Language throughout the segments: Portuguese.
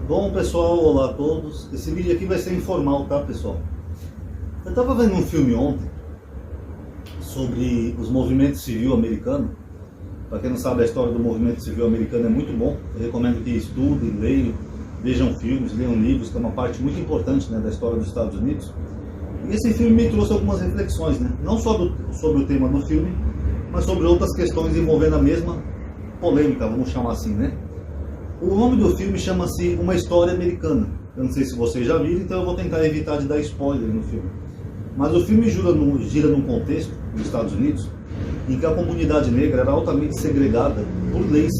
Bom pessoal, olá a todos. Esse vídeo aqui vai ser informal, tá pessoal? Eu estava vendo um filme ontem sobre os movimentos civil americanos. Para quem não sabe, a história do movimento civil americano é muito bom. Eu recomendo que estudem, leiam, vejam filmes, leiam livros, que é uma parte muito importante, né, da história dos Estados Unidos. E esse filme me trouxe algumas reflexões, né? Não só sobre o tema do filme, mas sobre outras questões envolvendo a mesma polêmica, vamos chamar assim, né? O nome do filme chama-se Uma História Americana. Eu não sei se vocês já viram, então eu vou tentar evitar de dar spoiler no filme. Mas o filme gira num contexto, nos Estados Unidos, em que a comunidade negra era altamente segregada por leis.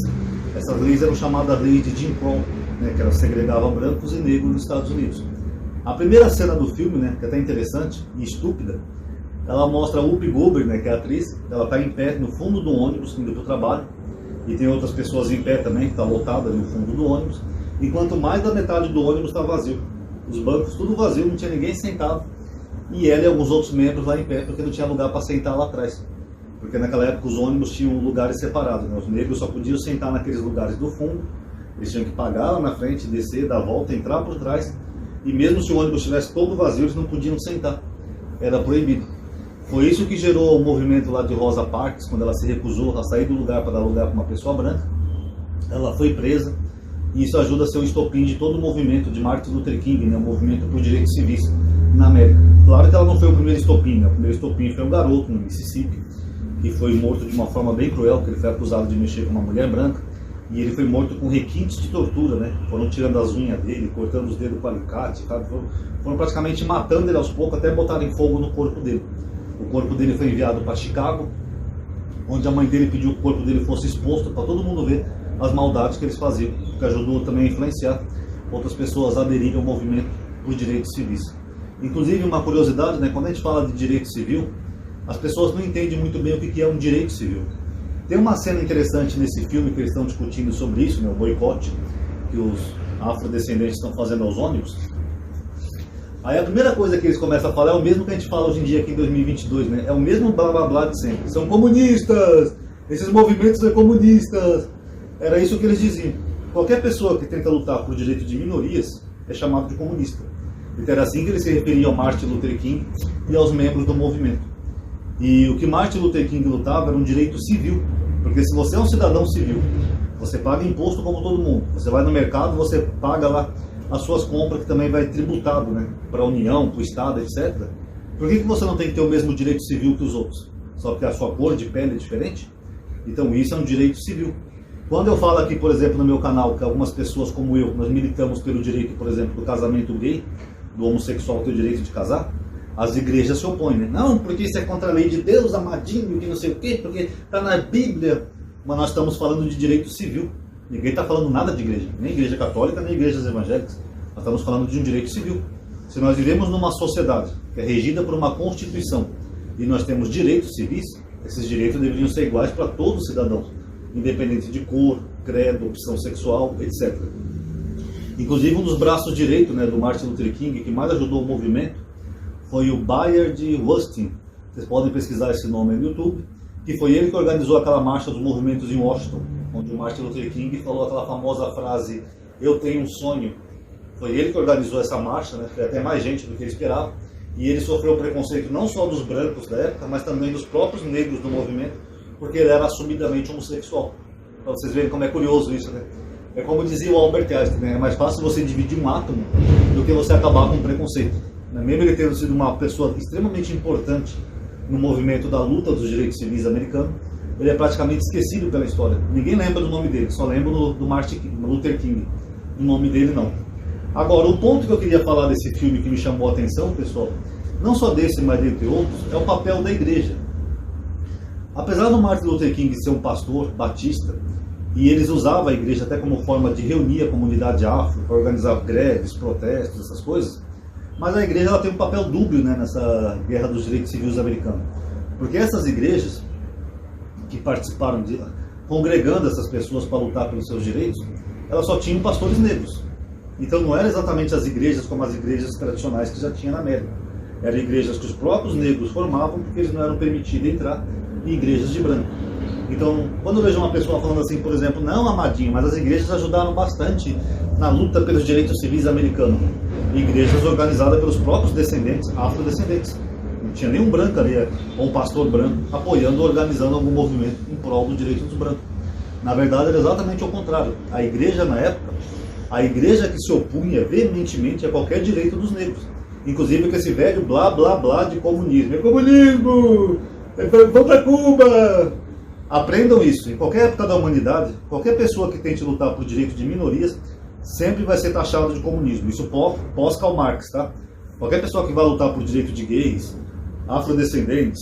Essas leis eram chamadas leis de Jim Crow, né, que ela segregava brancos e negros nos Estados Unidos. A primeira cena do filme, né, que é até interessante e estúpida, ela mostra a Whoopi Goldberg, né, que é a atriz. Ela está em pé no fundo do ônibus, indo para o trabalho. E tem outras pessoas em pé também, que está lotada no fundo do ônibus. Enquanto mais da metade do ônibus está vazio. Os bancos tudo vazio, não tinha ninguém sentado. E ela e alguns outros membros lá em pé, porque não tinha lugar para sentar lá atrás. Porque naquela época os ônibus tinham lugares separados, né? Os negros só podiam sentar naqueles lugares do fundo. Eles tinham que pagar lá na frente, descer, dar a volta, entrar por trás. E mesmo se o ônibus estivesse todo vazio, eles não podiam sentar. Era proibido. Foi isso que gerou o movimento lá de Rosa Parks, quando ela se recusou a sair do lugar para dar lugar para uma pessoa branca. Ela foi presa, e isso ajuda a ser o estopim de todo o movimento de Martin Luther King, né, o movimento por direitos civis na América. Claro que ela não foi o primeiro estopim, né? O primeiro estopim foi um garoto no Mississippi, que foi morto de uma forma bem cruel, porque ele foi acusado de mexer com uma mulher branca, e ele foi morto com requintes de tortura, né? Foram tirando as unhas dele, cortando os dedos com alicate, foram praticamente matando ele aos poucos, até botarem fogo no corpo dele. O corpo dele foi enviado para Chicago, onde a mãe dele pediu que o corpo dele fosse exposto para todo mundo ver as maldades que eles faziam, que ajudou também a influenciar outras pessoas a aderirem ao movimento por direitos civis. Inclusive, uma curiosidade, né, quando a gente fala de direito civil, as pessoas não entendem muito bem o que é um direito civil. Tem uma cena interessante nesse filme que eles estão discutindo sobre isso, né, o boicote que os afrodescendentes estão fazendo aos ônibus. Aí a primeira coisa que eles começam a falar é o mesmo que a gente fala hoje em dia aqui em 2022, né? É o mesmo blá blá blá de sempre. São comunistas! Esses movimentos são comunistas! Era isso que eles diziam. Qualquer pessoa que tenta lutar por direito de minorias é chamado de comunista. Então era assim que eles se referiam ao Martin Luther King e aos membros do movimento. E o que Martin Luther King lutava era um direito civil. Porque se você é um cidadão civil, você paga imposto como todo mundo. Você vai no mercado, você paga lá as suas compras, que também vai tributado, né, para a União, para o Estado, etc. Por que você não tem que ter o mesmo direito civil que os outros? Só porque a sua cor de pele é diferente? Então isso é um direito civil. Quando eu falo aqui, por exemplo, no meu canal, que algumas pessoas como eu, nós militamos pelo direito, por exemplo, do casamento gay, do homossexual ter o direito de casar, as igrejas se opõem, né? Não, porque isso é contra a lei de Deus, amadinho, que não sei o quê, porque está na Bíblia. Mas nós estamos falando de direito civil. Ninguém está falando nada de igreja, nem igreja católica, nem igrejas evangélicas. Nós estamos falando de um direito civil. Se nós vivemos numa sociedade que é regida por uma Constituição e nós temos direitos civis, esses direitos deveriam ser iguais para todos os cidadãos, independente de cor, credo, opção sexual, etc. Inclusive um dos braços direitos, né, do Martin Luther King, que mais ajudou o movimento, foi o Bayard Rustin. Vocês podem pesquisar esse nome no YouTube, que foi ele que organizou aquela marcha dos movimentos em Washington, onde o Martin Luther King falou aquela famosa frase, eu tenho um sonho. Foi ele que organizou essa marcha, né? Foi até mais gente do que ele esperava. E ele sofreu preconceito não só dos brancos da época, mas também dos próprios negros do movimento, porque ele era assumidamente homossexual. Para vocês verem como é curioso isso, né? É como dizia o Albert Einstein, né? É mais fácil você dividir um átomo do que você acabar com um preconceito. Mesmo ele tendo sido uma pessoa extremamente importante no movimento da luta dos direitos civis americanos, ele é praticamente esquecido pela história. Ninguém lembra do nome dele, só lembra do Martin Luther King. O nome dele não. Agora, o ponto que eu queria falar desse filme que me chamou a atenção, pessoal, não só desse, mas dentre outros, é o papel da igreja. Apesar do Martin Luther King ser um pastor batista, e eles usavam a igreja até como forma de reunir a comunidade afro, para organizar greves, protestos, essas coisas, mas a igreja ela tem um papel dúbio, né, nessa guerra dos direitos civis americanos. Porque essas igrejas que participaram congregando essas pessoas para lutar pelos seus direitos, elas só tinham pastores negros. Então não eram exatamente as igrejas como as igrejas tradicionais que já tinha na América. Eram igrejas que os próprios negros formavam porque eles não eram permitidos entrar em igrejas de branco. Então, quando eu vejo uma pessoa falando assim, por exemplo, não, amadinho, mas as igrejas ajudaram bastante na luta pelos direitos civis americanos. Igrejas organizadas pelos próprios descendentes, afrodescendentes. Não tinha nenhum branco ali, ou um pastor branco, apoiando ou organizando algum movimento em prol do direito dos brancos. Na verdade, era exatamente o contrário. A igreja, na época, a igreja que se opunha veementemente a qualquer direito dos negros. Inclusive com esse velho blá blá blá de comunismo. É comunismo! Vão para Cuba! Aprendam isso. Em qualquer época da humanidade, qualquer pessoa que tente lutar por direitos de minorias sempre vai ser taxado de comunismo. Isso pós-Karl Marx, tá? Qualquer pessoa que vai lutar por direito de gays, afrodescendentes,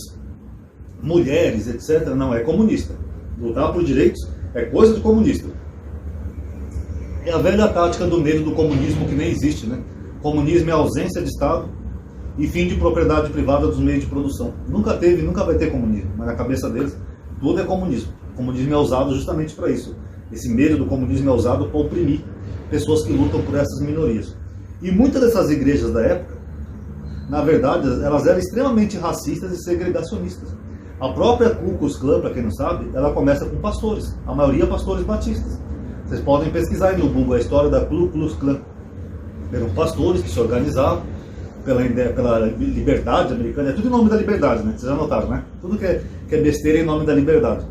mulheres, etc., não é comunista. Lutar por direitos é coisa de comunista. É a velha tática do medo do comunismo que nem existe, né? Comunismo é ausência de Estado e fim de propriedade privada dos meios de produção. Nunca teve, nunca vai ter comunismo, mas na cabeça deles tudo é comunismo. O comunismo é usado justamente para isso. Esse medo do comunismo é usado para oprimir pessoas que lutam por essas minorias. E muitas dessas igrejas da época, na verdade, elas eram extremamente racistas e segregacionistas. A própria Ku Klux Klan, para quem não sabe, ela começa com pastores. A maioria pastores batistas. Vocês podem pesquisar aí no Google a história da Ku Klux Klan. Eram pastores que se organizavam pela liberdade americana. É tudo em nome da liberdade, né? Vocês já notaram, né? Tudo que é besteira é em nome da liberdade.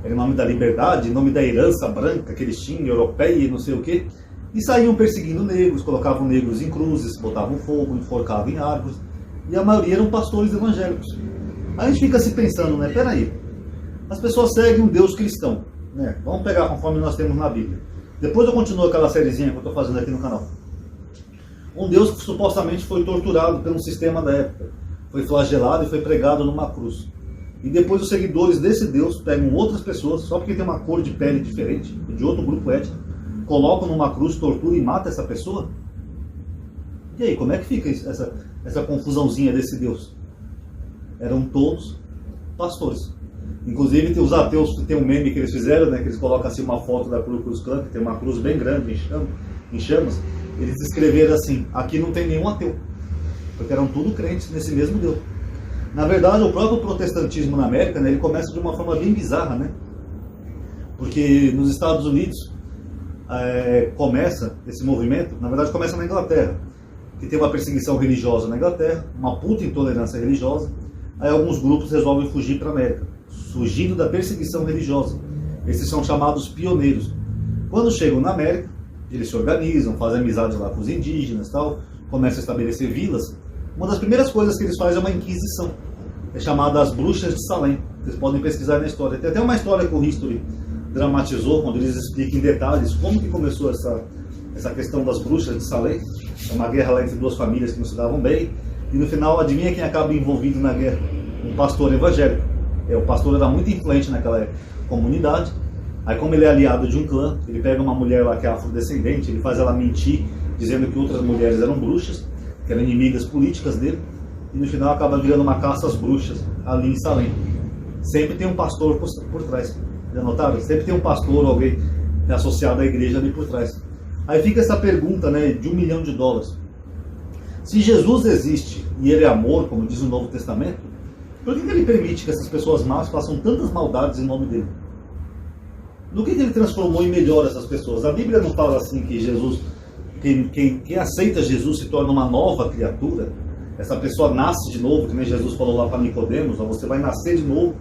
É em nome da liberdade, em nome da herança branca que eles tinham, europeia e não sei o quê. E saíam perseguindo negros, colocavam negros em cruzes, botavam fogo, enforcavam em árvores. E a maioria eram pastores evangélicos. Aí a gente fica se pensando, né? Peraí, as pessoas seguem um Deus cristão, né? Vamos pegar conforme nós temos na Bíblia. Depois eu continuo aquela sériezinha que eu estou fazendo aqui no canal. Um Deus que supostamente foi torturado pelo sistema da época. Foi flagelado e foi pregado numa cruz. E depois os seguidores desse Deus pegam outras pessoas, só porque tem uma cor de pele diferente, de outro grupo étnico, colocam numa cruz, torturam e matam essa pessoa? E aí, como é que fica essa confusãozinha desse Deus? Eram todos pastores. Inclusive tem os ateus, tem um meme que eles fizeram, né, que eles colocam assim uma foto da Ku Klux Klan, que tem uma cruz bem grande em chamas. Eles escreveram assim: aqui não tem nenhum ateu, porque eram tudo crentes nesse mesmo Deus. Na verdade, o próprio protestantismo na América, né, ele começa de uma forma bem bizarra, né? Porque nos Estados Unidos começa esse movimento, na verdade começa na Inglaterra, que tem uma perseguição religiosa na Inglaterra, uma puta intolerância religiosa. Aí alguns grupos resolvem fugir para a América, fugindo da perseguição religiosa. Esses são chamados pioneiros. Quando chegam na América, eles se organizam, fazem amizade lá com os indígenas e tal, começam a estabelecer vilas. Uma das primeiras coisas que eles fazem é uma inquisição. É chamada as Bruxas de Salem. Vocês podem pesquisar na história. Tem até uma história que o History dramatizou, quando eles explicam em detalhes como que começou essa questão das Bruxas de Salem. É uma guerra lá entre duas famílias que não se davam bem. E no final, adivinha quem acaba envolvido na guerra? Um pastor evangélico. O pastor era muito influente naquela comunidade. Aí, como ele é aliado de um clã, ele pega uma mulher lá que é afrodescendente, ele faz ela mentir, dizendo que outras mulheres eram bruxas, que eram inimigas políticas dele, e no final acaba virando uma caça às bruxas, ali em Salem. Sempre tem um pastor por trás. Já notaram? Sempre tem um pastor ou alguém associado à igreja ali por trás. Aí fica essa pergunta, né, de $1 milhão. Se Jesus existe e ele é amor, como diz o Novo Testamento, por que ele permite que essas pessoas más façam tantas maldades em nome dele? No que ele transformou em melhor essas pessoas? A Bíblia não fala assim que Jesus, quem aceita Jesus se torna uma nova criatura? Essa pessoa nasce de novo, que nem Jesus falou lá para Nicodemos, você vai nascer de novo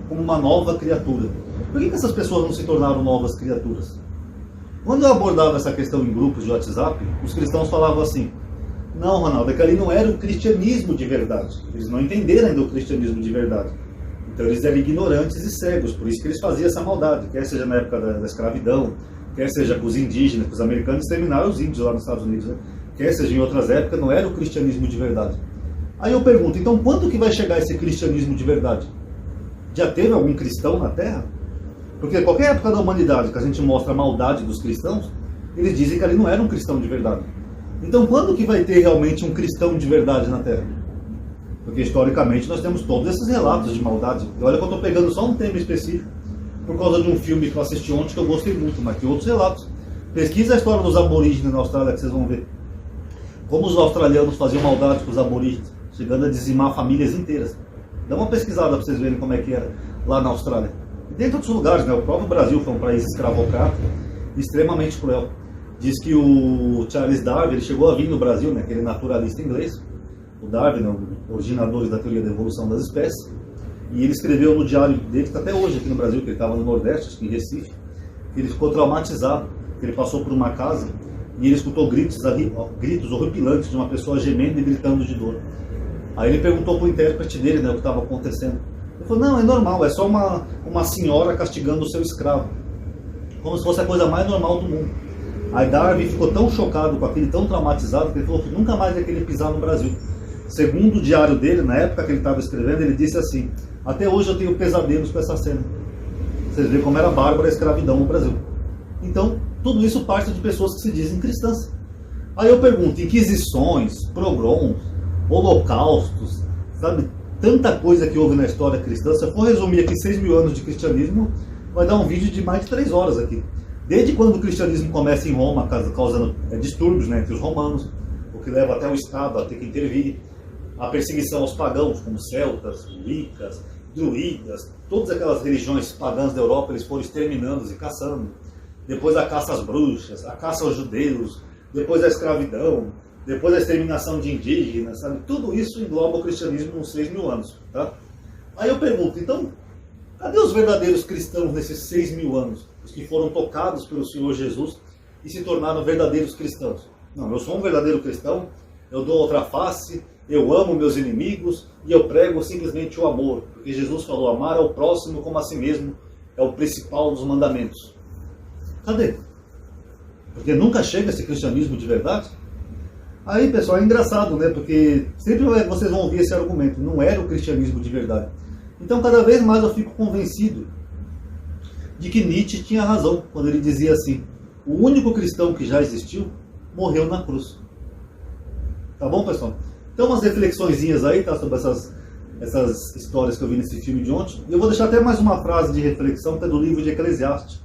como uma nova criatura. Por que essas pessoas não se tornaram novas criaturas? Quando eu abordava essa questão em grupos de WhatsApp, os cristãos falavam assim: não, Ronaldo, é que ali não era o cristianismo de verdade. Eles não entenderam ainda o cristianismo de verdade. Então eles eram ignorantes e cegos, por isso que eles faziam essa maldade, quer seja na época da escravidão, quer seja com os indígenas, com os americanos exterminaram os índios lá nos Estados Unidos, né? Quer seja em outras épocas, não era o cristianismo de verdade. Aí eu pergunto, então quando que vai chegar esse cristianismo de verdade? Já teve algum cristão na Terra? Porque qualquer época da humanidade que a gente mostra a maldade dos cristãos, eles dizem que ali não era um cristão de verdade. Então quando que vai ter realmente um cristão de verdade na Terra? Porque historicamente nós temos todos esses relatos de maldade. E olha que eu estou pegando só um tema específico, por causa de um filme que eu assisti ontem que eu gostei muito, mas tem outros relatos. Pesquisa a história dos aborígenes na Austrália que vocês vão ver. Como os australianos faziam maldade com os aborígenes, chegando a dizimar famílias inteiras. Dá uma pesquisada para vocês verem como é que era lá na Austrália. E dentro de outros lugares, né? O próprio Brasil foi um país escravocrata, extremamente cruel. diz que o Charles Darwin ele chegou a vir no Brasil, né, aquele naturalista inglês, o Darwin, né, o originador da teoria da evolução das espécies, e ele escreveu no diário dele, que está até hoje aqui no Brasil, que ele estava no Nordeste, acho que em Recife, que ele ficou traumatizado, que ele passou por uma casa e ele escutou gritos horripilantes de uma pessoa gemendo e gritando de dor. Aí ele perguntou para o intérprete dele, né, o que estava acontecendo. Ele falou, não, é normal, é só uma senhora castigando o seu escravo. Como se fosse a coisa mais normal do mundo. Aí Darwin ficou tão chocado com aquilo, tão traumatizado, que ele falou que nunca mais ia querer pisar no Brasil. Segundo o diário dele, na época que ele estava escrevendo, ele disse assim, até hoje eu tenho pesadelos com essa cena. Vocês veem como era bárbara a escravidão no Brasil. Então, tudo isso parte de pessoas que se dizem cristãs. Aí eu pergunto, inquisições, pogroms, holocaustos, sabe, tanta coisa que houve na história cristã. Se eu for resumir aqui 6.000 anos de cristianismo, vai dar um vídeo de mais de 3 horas aqui. Desde quando o cristianismo começa em Roma, causando distúrbios, né, entre os romanos, o que leva até o Estado a ter que intervir, a perseguição aos pagãos, como celtas, wicas, druidas, todas aquelas religiões pagãs da Europa, eles foram exterminando e caçando. Depois a caça às bruxas, a caça aos judeus, depois a escravidão, depois a exterminação de indígenas, sabe? Tudo isso engloba o cristianismo uns 6.000 anos, tá? Aí eu pergunto, então, cadê os verdadeiros cristãos nesses 6.000 anos? Os que foram tocados pelo Senhor Jesus e se tornaram verdadeiros cristãos? Não, eu sou um verdadeiro cristão, eu dou outra face, eu amo meus inimigos e eu prego simplesmente o amor. Porque Jesus falou, amar ao próximo como a si mesmo é o principal dos mandamentos. Cadê? Porque nunca chega esse cristianismo de verdade. Aí, pessoal, é engraçado, né? Porque sempre vocês vão ouvir esse argumento. Não era o cristianismo de verdade. Então, cada vez mais eu fico convencido de que Nietzsche tinha razão quando ele dizia assim, o único cristão que já existiu morreu na cruz. Tá bom, pessoal? Então, umas reflexõezinhas aí, tá? Sobre essas histórias que eu vi nesse filme de ontem. E eu vou deixar até mais uma frase de reflexão, que é do livro de Eclesiastes,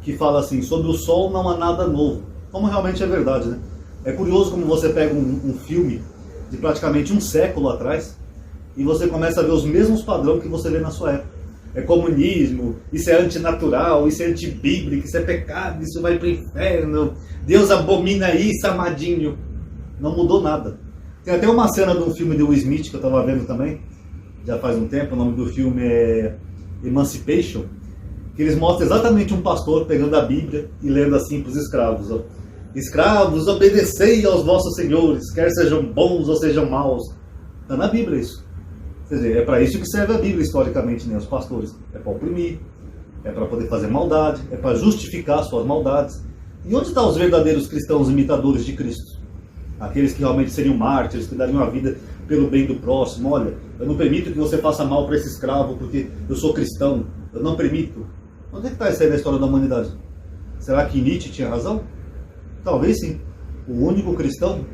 que fala assim, sobre o sol não há nada novo. Como realmente é verdade, né? É curioso como você pega um filme de praticamente um século atrás e você começa a ver os mesmos padrões que você vê na sua época. É comunismo, isso é antinatural, isso é antibíblico, isso é pecado, isso vai para o inferno, Deus abomina isso, amadinho. Não mudou nada. Tem até uma cena de um filme de Will Smith que eu estava vendo também, já faz um tempo, o nome do filme é Emancipation, que eles mostram exatamente um pastor pegando a Bíblia e lendo assim para os escravos. Ó. Escravos, obedecei aos vossos senhores, quer sejam bons ou sejam maus. Está na Bíblia isso. Quer dizer, é para isso que serve a Bíblia historicamente, né, os pastores. É para oprimir, é para poder fazer maldade, é para justificar suas maldades. E onde estão os verdadeiros cristãos imitadores de Cristo? Aqueles que realmente seriam mártires, que dariam a vida pelo bem do próximo. Olha, eu não permito que você faça mal para esse escravo porque eu sou cristão. Eu não permito. Onde é que está isso aí na história da humanidade? Será que Nietzsche tinha razão? Talvez sim. O único cristão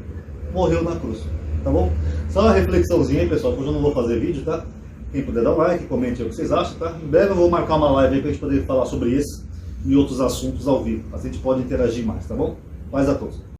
morreu na cruz. Tá bom? Só uma reflexãozinha aí, pessoal, que hoje eu não vou fazer vídeo, tá? Quem puder dar um like, comente aí o que vocês acham, tá? Em breve eu vou marcar uma live aí pra gente poder falar sobre esse e outros assuntos ao vivo. Assim a gente pode interagir mais, tá bom? Paz a todos.